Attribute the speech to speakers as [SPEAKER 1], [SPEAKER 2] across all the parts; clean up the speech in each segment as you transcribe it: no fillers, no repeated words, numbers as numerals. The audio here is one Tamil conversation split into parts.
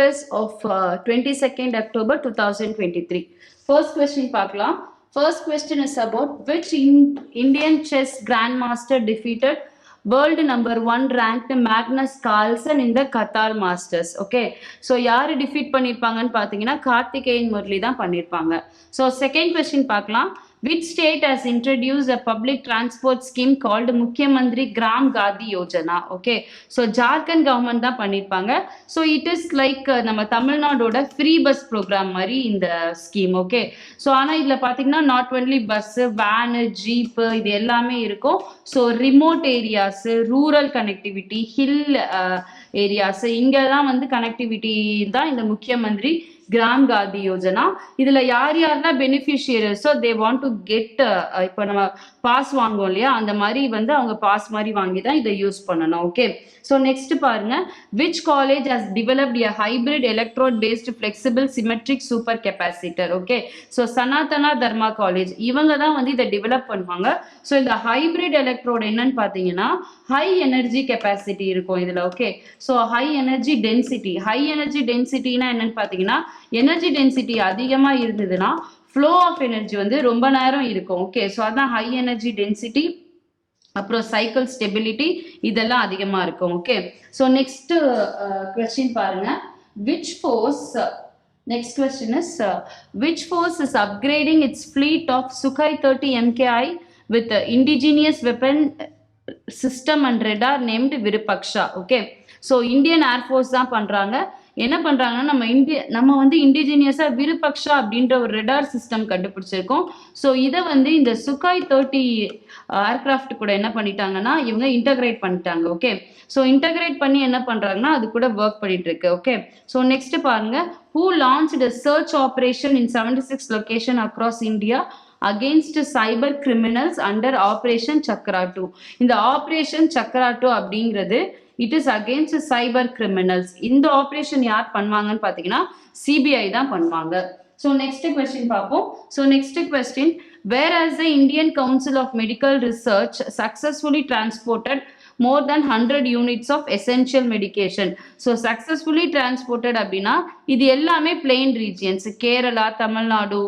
[SPEAKER 1] affairs of 22nd October 2023. First question பார்க்கலாம். First question is about which Indian chess grandmaster defeated world number 1 ranked Magnus Carlsen in the Qatar Masters. Okay, so யாரு defeat பண்ணிருப்பாங்கன்னு பாத்தீங்கன்னா கார்த்திகேயன் முரளி தான் பண்ணிருப்பாங்க. So second question பார்க்கலாம். Which state has introduced a public transport scheme called Mukhyamantri Gram Gadi Yojana? Okay, so Jharkhand government தான் பண்ணிருப்பாங்க. So it is like நம்ம தமிழ்நாடோட free bus program மாதிரி இந்த ஸ்கீம். ஓகே, ஸோ ஆனால் இதில் பார்த்தீங்கன்னா not only bus, van, jeep இது எல்லாமே இருக்கும். So remote areas, rural connectivity, hill areas இங்கே தான் வந்து கனெக்டிவிட்டி தான் இந்த முக்கியமந்திரி கிராம் காதி யோஜனா. இதுல யார் யாரெல்லாம் பெனிஃபிஷியரிஸோ தே வாண்ட் டு கெட், இப்போ நம்ம பாஸ் வாங்குவோம் இல்லையா, அந்த மாதிரி வந்து அவங்க பாஸ் மாதிரி வாங்கி தான் இதை யூஸ் பண்ணணும். ஓகே, ஸோ நெக்ஸ்ட் பாருங்க, which college has developed a hybrid electrode based flexible symmetric super capacitor? Okay, so Sanatana Dharma college இவங்க தான் வந்து இதை டெவலப் பண்ணுவாங்க. ஸோ இந்த ஹைபிரிட் எலக்ட்ரோட் என்னன்னு பார்த்தீங்கன்னா ஹை எனர்ஜி கெப்பாசிட்டி இருக்கும் இதுல. Okay, so high energy density. High energy டென்சிட்டினா என்னன்னு பார்த்தீங்கன்னா எனர்ஜி டென்சிட்டி அதிகமாக இருந்ததுன்னா ஃப்ளோ ஆஃப் எனர்ஜி வந்து ரொம்ப நேரம் இருக்கும். ஓகே, ஸோ அதான் ஹை எனர்ஜி டென்சிட்டி. அப்புறம் சைக்கிள் ஸ்டெபிலிட்டி இதெல்லாம் அதிகமாக இருக்கும். ஓகே, ஸோ நெக்ஸ்ட் கொஸ்டின் பாருங்க, which force Next question is which force is upgrading its fleet of Sukhoi 30 MKI with indigenous weapon system and radar named Virupaksha? Okay, so Indian Air Force தான் பண்றாங்க. என்ன பண்றாங்கன்னா நம்ம வந்து இண்டிஜினியஸா விருபக்ஷா அப்படின்ற ஒரு ரெடார் சிஸ்டம் கண்டுபிடிச்சிருக்கோம். ஸோ இதை வந்து இந்த சுகாய் 30 ஏர்கிராஃப்ட் கூட என்ன பண்ணிட்டாங்கன்னா இவங்க இன்டகிரேட் பண்ணிட்டாங்க. ஓகே, ஸோ இன்டகிரேட் பண்ணி என்ன பண்றாங்கன்னா அது கூட ஒர்க் பண்ணிட்டு இருக்கு. ஓகே, ஸோ நெக்ஸ்ட் பாருங்க, who launched a search operation in 76 location across India against cyber criminals under Operation Chakra 2? இந்த Operation Chakra 2 அப்படிங்கிறது it is against cyber criminals. இந்த ஆப்ரேஷன் யார் பண்ணுவாங்கன்னு பார்த்தீங்கன்னா சிபிஐ தான் பண்ணுவாங்க. ஸோ நெக்ஸ்ட் கொஸ்டின் பார்ப்போம். So next question, where has the Indian Council of Medical Research successfully transported more than 100 units of essential medication. So successfully transported அப்படின்னா இது எல்லாமே plain regions, Kerala, Tamil Nadu,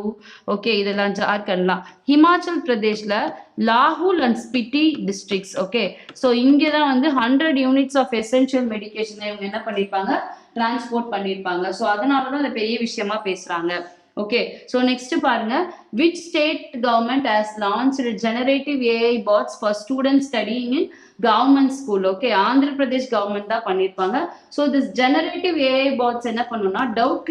[SPEAKER 1] okay இதெல்லாம் ஜார்க்கண்ட்லாம், ஹிமாச்சல் பிரதேஷ்ல Lahaul and Spiti districts. Okay, so இங்கே தான் வந்து 100 யூனிட்ஸ் ஆஃப் எசென்ஷியல் மெடிக்கேஷனை இவங்க என்ன பண்ணியிருப்பாங்க, டிரான்ஸ்போர்ட் பண்ணியிருப்பாங்க. ஸோ அதனால தான் அது பெரிய விஷயமா பேசுறாங்க. ஓகே, ஸோ நெக்ஸ்ட் பாருங்க, which state government has launched generative AI bots for students studying in government school? ஓகே, ஆந்திர பிரதேஷ் கவர்மெண்ட் தான் பண்ணியிருப்பாங்க. So this generative AI bots என்ன பண்ணணும்னா டவுட்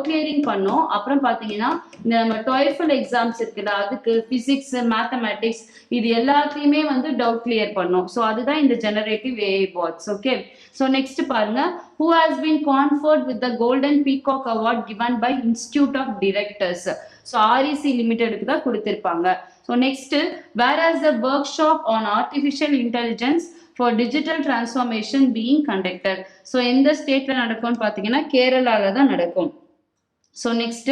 [SPEAKER 1] கிளியரிங் பண்ணோம். அப்புறம் பார்த்தீங்கன்னா இந்த நம்ம TOEFL எக்ஸாம்ஸ் இருக்குல்ல, அதுக்கு பிசிக்ஸ், மேத்தமேட்டிக்ஸ் இது எல்லாத்தையுமே வந்து டவுட் கிளியர் பண்ணோம். ஸோ அதுதான் இந்த generative AI bots. Okay, so next பாருங்க, who has been conferred with the Golden Peacock Award given by Institute of Directors? So REC லிமிடெடுக்கு தான் கொடுத்திருப்பாங்க. So next, where has the workshop on artificial intelligence for digital transformation being conducted? So எந்த ஸ்டேட்ல நடக்கும்னு பார்த்தீங்கன்னா கேரளால தான் நடக்கும். So next,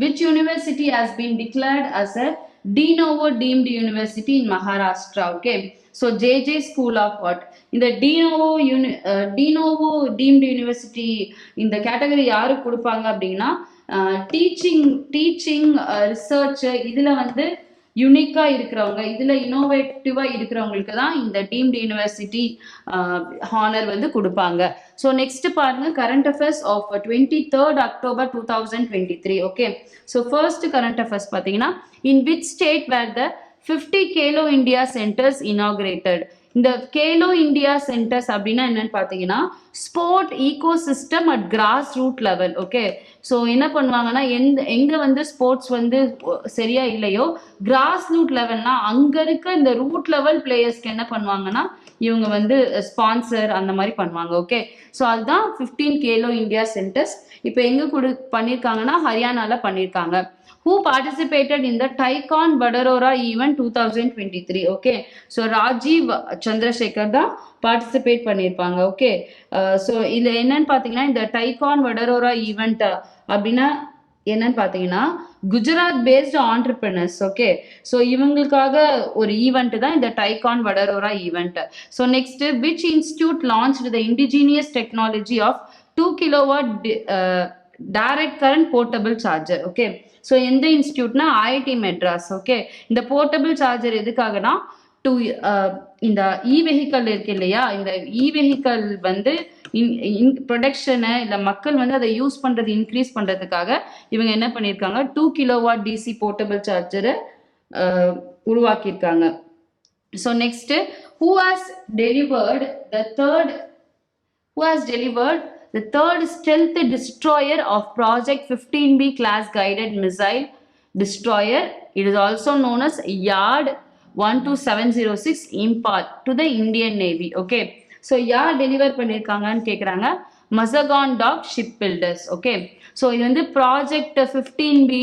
[SPEAKER 1] which university has been declared as a de novo deemed university in Maharashtra? Okay, so JJ School of Art. இந்த de novo deemed university இந்த கேட்டகரி யாருக்கு கொடுப்பாங்க அப்படின்னா டீச்சிங் ரிசர்ச் இதுல வந்து யுனிக்கா இருக்கிறவங்க, இதுல இனோவேட்டிவா இருக்கிறவங்களுக்கு தான் இந்த டீம்டு யூனிவர்சிட்டி ஹானர் வந்து கொடுப்பாங்க. ஸோ நெக்ஸ்ட் பாருங்க, current affairs of 23rd October 2023. Okay, so first current affairs பார்த்தீங்கன்னா, in which state where the 50 Khelo India centres inaugurated? இந்த கேலோ இந்தியா சென்டர்ஸ் அப்படின்னா என்னன்னு பார்த்தீங்கன்னா sport ecosystem at grass root level. Okay, so என்ன பண்ணுவாங்கன்னா எங்கே வந்து ஸ்போர்ட்ஸ் வந்து சரியா இல்லையோ கிராஸ் ரூட் லெவல்னா அங்கே இருக்க இந்த ரூட் லெவல் பிளேயர்ஸ்க்கு என்ன பண்ணுவாங்கன்னா இவங்க வந்து ஸ்பான்சர் அந்த மாதிரி பண்ணுவாங்க. ஓகே, ஸோ அதுதான் 15 கேலோ இந்தியா சென்டர்ஸ். இப்போ எங்கே பண்ணியிருக்காங்கன்னா ஹரியானால பண்ணியிருக்காங்க. Who participated in the Taikon Vadodara event 2023? Okay, so Rajiv Chandrasekhar தான் பார்ட்டிசிபேட் பண்ணியிருப்பாங்க. ஓகே, ஸோ இதில் என்னன்னு பார்த்தீங்கன்னா இந்த டைகான் வடரோரா ஈவெண்ட் அப்படின்னா என்னன்னு பார்த்தீங்கன்னா Gujarat based entrepreneurs. Okay, so இவங்களுக்காக ஒரு ஈவெண்ட் தான் இந்த TiEcon Vadodara event. So next, which institute launched the indigenous technology of 2 kilowatt direct current portable charger. Okay, so எந்த இன்ஸ்டியூட்னா ஐஐடி மெட்ராஸ். ஓகே, இந்த போர்ட்டபிள் சார்ஜர் எதுக்காகனா டு இந்த இ வெஹிக்கல் இருக்கு இல்லையா, இந்த இ வெஹிக்கல் வந்து ப்ரொடக்ஷனை இல்லை மக்கள் வந்து அதை யூஸ் பண்றது இன்க்ரீஸ் பண்றதுக்காக இவங்க என்ன பண்ணியிருக்காங்க, 2 kilowatt டிசி போர்ட்டபிள் சார்ஜரை உருவாக்கியிருக்காங்க. So next, who has delivered the third stealth destroyer of Project 15B class guided missile destroyer? It is also known as Yard 12706 Impal to the Indian Navy. Okay, so யார் டெலிவர் பண்ணியிருக்காங்கன்னு கேட்குறாங்க, Mazagon Dock Shipbuilders. Okay, so இது வந்து ப்ராஜெக்ட் 15B.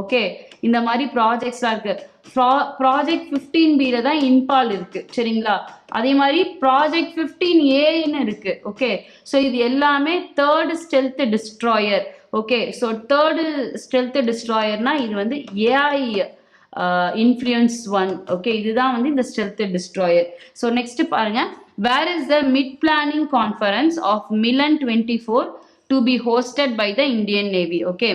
[SPEAKER 1] ஓகே, இந்த மாதிரி ப்ராஜெக்ட்ஸ்லாம் இருக்கு. ப்ராஜெக்ட் 15Bல தான் இம்பால் இருக்கு, சரிங்களா? அதே மாதிரி ப்ராஜெக்ட் 15Aன்னு இருக்கு. ஓகே, ஸோ இது எல்லாமே third stealth destroyer. Okay, so third stealth டிஸ்ட்ராயர்னா இது வந்து ஏஐ இன்ஃப்ளூயன்ஸ் 1. ஓகே, இதுதான் வந்து இந்த ஸ்டெல்த் டிஸ்ட்ராயர். ஸோ நெக்ஸ்ட் பாருங்க, where is the mid planning conference of Milan 24 to be hosted by the Indian Navy. Okay,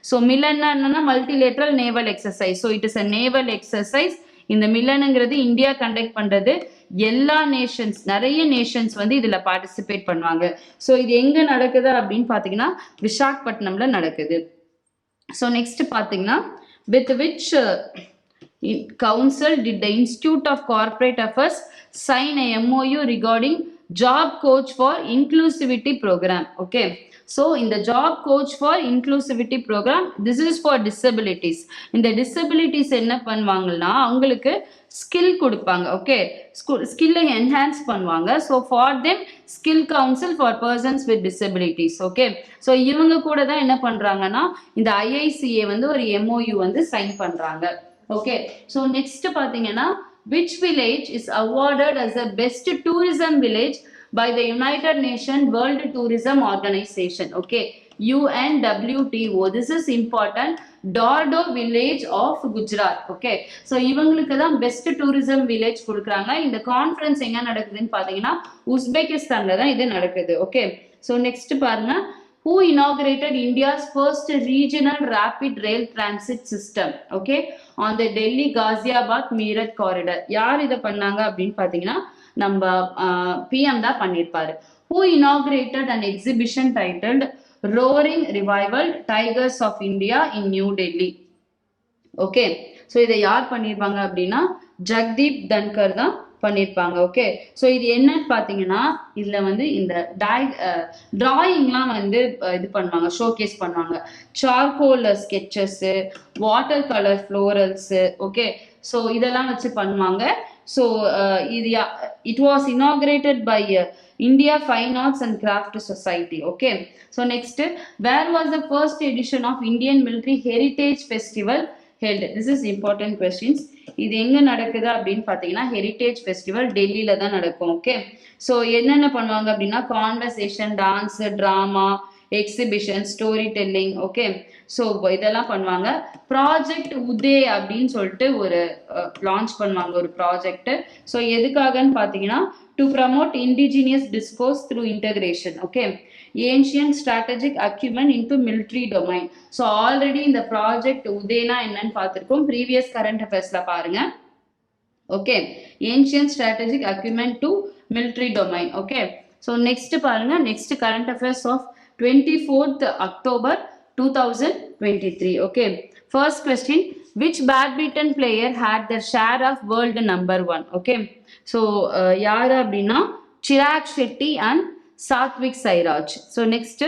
[SPEAKER 1] so Milan என்னன்னா multilateral naval exercise. So it is a naval exercise. இந்த மிலனுங்கிறது இந்தியா கண்டக்ட் பண்றது. எல்லா நேஷன்ஸ், நிறைய நேஷன்ஸ் வந்து இதுல பார்ட்டிசிபேட் பண்ணுவாங்க. ஸோ இது எங்க நடக்குது அப்படின்னு பாத்தீங்கன்னா விசாகப்பட்டினம்ல நடக்குது. ஸோ நெக்ஸ்ட் பாத்தீங்கன்னா, with which council did the Institute of Corporate Affairs sign a MOU regarding job coach for inclusivity program? Okay, so in the job coach for inclusivity program, this is for disabilities. இந்த disabilities என்ன பண்ணுவாங்கன்னா அவங்களுக்கு ஸ்கில் கொடுப்பாங்க. ஓகே, ஸ்கில்லை என்ஹான்ஸ் பண்ணுவாங்க. So for them skill council for persons with disabilities. Okay, so இவங்க கூட தான் என்ன பண்றாங்கன்னா இந்த ஐஐசிஏ வந்து ஒரு MOU வந்து சைன் பண்றாங்க. ஓகே, ஸோ நெக்ஸ்ட் பாத்தீங்கன்னா, which village is awarded as the best tourism village by the United Nations World Tourism Organization? Okay, UNWTO. This is important. Dordo village of Gujarat. Okay, so இவங்களுக்கு தான் பெஸ்ட் டூரிசம் வில்லேஜ் கொடுக்குறாங்க. இந்த கான்ஃபரன்ஸ் எங்க நடக்குதுன்னு பாத்தீங்கன்னா உஸ்பெகிஸ்தான்ல தான் இது நடக்குது. ஓகே, ஸோ நெக்ஸ்ட் பாருங்க, who inaugurated India's first regional rapid rail transit system? Okay, on the Delhi Ghaziabad Meerut corridor. யார் இதை பண்ணாங்க அப்படின்னு பாத்தீங்கன்னா நம்ம PM தான் பண்ணியிருப்பாரு. Who inaugurated an exhibition titled Roaring Revival Tigers of India in New Delhi? Okay, so இதை யார் பண்ணியிருப்பாங்க அப்படின்னா ஜக்தீப் தன்கர் தான் பண்ணியிருப்பாங்க. ஓகே, ஸோ இது என்னன்னு பார்த்தீங்கன்னா இதில் வந்து இந்த டிராயிங்லாம் வந்து இது பண்ணுவாங்க, ஷோகேஸ் பண்ணுவாங்க. Charcoal sketches, water colour florals. Okay, so இதெல்லாம் வச்சு பண்ணுவாங்க. ஸோ இது it was inaugurated by India Fine Arts and Craft Society. Okay, so next, where was the first edition of Indian Military Heritage Festival held? This is important questions. இது எங்க நடக்குது அப்படின்னு பாத்தீங்கன்னா ஹெரிட்டேஜ் ஃபெஸ்டிவல் டெல்லியில தான் நடக்கும். ஓகே, ஸோ என்னென்ன பண்ணுவாங்க அப்படின்னா conversation, dance, drama, exhibition, story telling. Okay, so இதெல்லாம் பண்ணுவாங்க. ப்ராஜெக்ட் உதே அப்படின்னு சொல்லிட்டு ஒரு லான்ச் பண்ணுவாங்க ஒரு ப்ராஜெக்ட். ஸோ எதுக்காகன்னு பார்த்தீங்கன்னா to promote indigenous discourse through integration. Okay, ancient strategic acumen into military domain. So already இந்த ப்ராஜெக்ட் உதேனா என்னன்னு பார்த்துருக்கோம், ப்ரீவியஸ் கரண்ட் அஃபேர்ஸ்ல பாருங்க. Okay, ancient strategic acumen to military domain. Okay, so next பாருங்க, next current affairs of 24th October 2023. Okay, first question, which badminton player had the share of world number 1? Okay, so யாரு அப்படின்னா Chirag Shetty and Satwik சைராஜ். So next,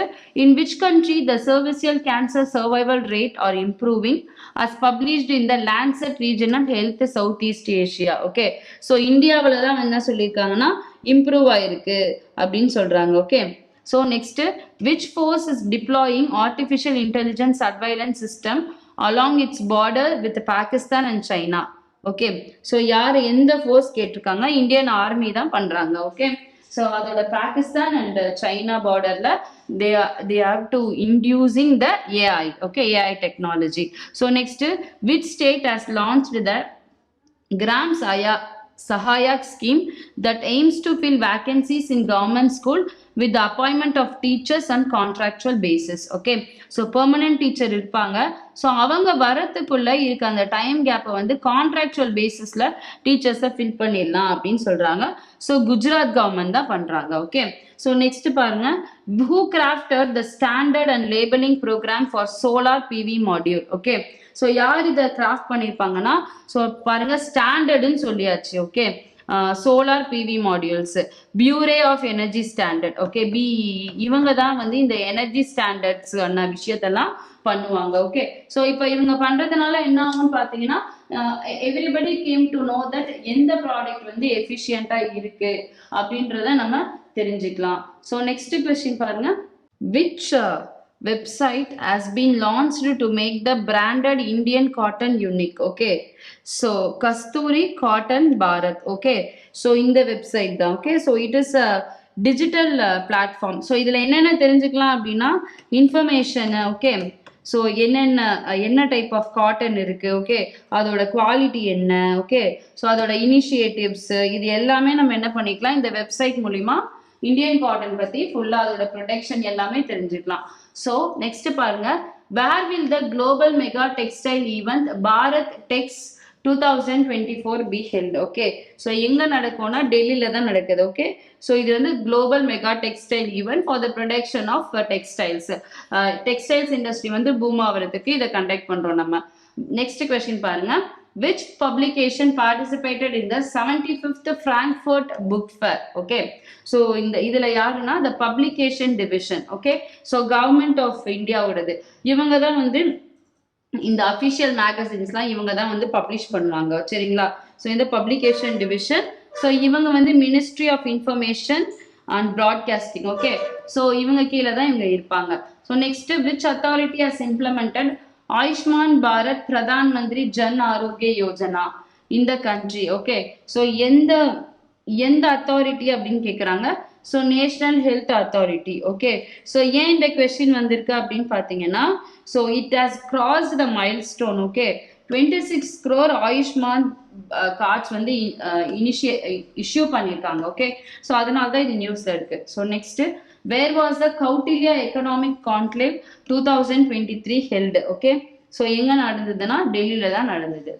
[SPEAKER 1] in which country the cervical cancer survival rate are improving as published in the Lancet Regional Health Southeast Asia? Okay, so இந்தியாவில் தான் என்ன சொல்லியிருக்காங்கன்னா இம்ப்ரூவ் ஆயிருக்கு அப்படின்னு சொல்றாங்க. Okay, so next, which force is deploying artificial intelligence surveillance system along its border with Pakistan and China? Okay, so யார் எந்த ஃபோர்ஸ் கேட்டிருக்காங்க, இந்தியன் ஆர்மி தான் பண்றாங்க. ஓகே, ஸோ அதோட பாகிஸ்தான் அண்ட் சைனா பார்டர்ல they have to inducing the AI. Okay, AI technology. So next, which state has launched the Gram Sahayak scheme that aims to fill vacancies in government school with the appointment of teachers on contractual basis. Okay, so permanent teacher இருப்பாங்க. ஸோ அவங்க வரத்துக்குள்ள இருக்க அந்த டைம் கேப்பை வந்து கான்ட்ராக்சுவல் பேசிஸ்ல டீச்சர்ஸை ஃபில் பண்ணிடலாம் அப்படின்னு சொல்றாங்க. ஸோ குஜராத் கவர்மெண்ட் தான் பண்றாங்க. ஓகே, ஸோ நெக்ஸ்ட் பாருங்க, who crafted the standard and labeling program for solar PV module. Okay, so யார் இதை கிராஃப்ட் பண்ணியிருப்பாங்கன்னா, ஸோ பாருங்க ஸ்டாண்டர்டுன்னு சொல்லியாச்சு. Okay, solar PV modules, bureau of energy standard. Okay, இவங்க தான் வந்து இந்த எனர்ஜி ஸ்டாண்டர்ட்ஸ் விஷயத்தெல்லாம் பண்ணுவாங்க. ஓகே, ஸோ இப்போ இவங்க பண்றதுனால என்ன ஆகும்னு பார்த்தீங்கன்னா, everybody came to know that எந்த ப்ராடக்ட் வந்து எஃபிஷியண்டா இருக்கு அப்படின்றத நம்ம தெரிஞ்சுக்கலாம். ஸோ நெக்ஸ்ட் கொஸ்டின் பாருங்க, which website has been launched to make the branded Indian cotton unique. Okay, so Kasturi Cotton Bharat. Okay, so in the website da. Okay, so it is a digital platform. So idhula enna therinjikalam appadina information. Okay, so என்ன டைப் ஆஃப் காட்டன் இருக்கு, ஓகே, அதோட குவாலிட்டி என்ன, ஓகே, ஸோ அதோட இனிஷியேட்டிவ்ஸ், இது எல்லாமே நம்ம என்ன பண்ணிக்கலாம், இந்த வெப்சைட் மூலிமா இந்தியன் காட்டன் பத்தி ஃபுல்லா அதோட ப்ரொடெக்ஷன் எல்லாமே தெரிஞ்சுக்கலாம். ஸோ நெக்ஸ்ட் பாருங்க, where will the global mega textile event Bharat Tex 2024 be held. Okay, so எங்க நடக்கும்னா டெல்லியில தான் நடக்குது. ஓகே, ஸோ இது வந்து global mega textile event for the production of textiles. Textiles industry வந்து பூம் ஆகிறதுக்கு இதை கண்டக்ட் பண்றோம் நம்ம. நெக்ஸ்ட் கொஸ்டின் பாருங்க, which publication participated in the 75th Frankfurt Book Fair. Okay, so இதுல யாருன்னா the publication division. Okay, so government of India ஓடது, இவங்க தான் வந்து இந்த அஃபிஷியல் மேகசின்ஸ்லாம் இவங்க தான் வந்து பப்ளிஷ் பண்ணுவாங்க. சரிங்களா, ஸோ இந்த பப்ளிகேஷன் டிவிஷன், ஸோ இவங்க வந்து ministry of information and broadcasting. Okay, so இவங்க கீழே தான் இவங்க இருப்பாங்க. So next, which authority has implemented Ayushman Bharat Pradhan Mantri Jan Arogya Yojana in the country. Okay, so எந்த அத்தாரிட்டி அப்படின்னு கேட்குறாங்க. So national health authority. Okay, so ஏன் இந்த கொஸ்டின் வந்திருக்கு அப்படின்னு பார்த்தீங்கன்னா, so it has cross the milestone. Okay, 26 crore Ayushman cards வந்து இஷ்யூ பண்ணியிருக்காங்க. ஓகே, ஸோ அதனால தான் இது நியூஸ்ல இருக்கு. So next, where was the Kautilya economic conclave 2023 held. Okay, so எங்க நடந்ததுன்னா டெல்லியில தான் நடந்தது.